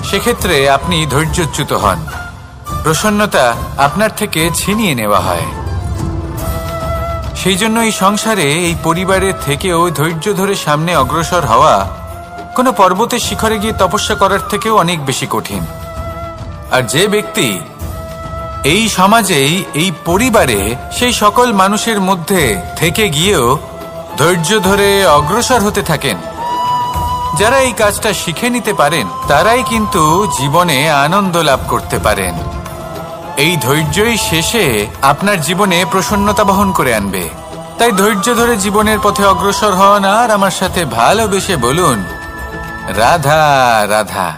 Speaker 1: সেক্ষেত্রে আপনি ধৈর্যচ্যুত হন, প্রসন্নতা আপনার থেকে ছিনিয়ে নেওয়া হয়। সেই জন্য এই সংসারে, এই পরিবারের থেকেও ধৈর্য ধরে সামনে অগ্রসর হওয়া কোনো পর্বতের শিখরে গিয়ে তপস্যা করার থেকেও অনেক বেশি কঠিন। আর যে ব্যক্তি এই সমাজেই, এই পরিবারে, সেই সকল মানুষের মধ্যে থেকে গিয়েও ধৈর্য ধরে অগ্রসর হতে থাকেন, যারা এই কাজটা শিখে নিতে পারেন, তারাই কিন্তু জীবনে আনন্দ লাভ করতে পারেন। এই ধৈর্যই শেষে আপনার জীবনে প্রসন্নতা বহন করে আনবে। তাই ধৈর্য ধরে জীবনের পথে অগ্রসর হন আর আমার সাথে ভালোবেসে বলুন, রাধা রাধা।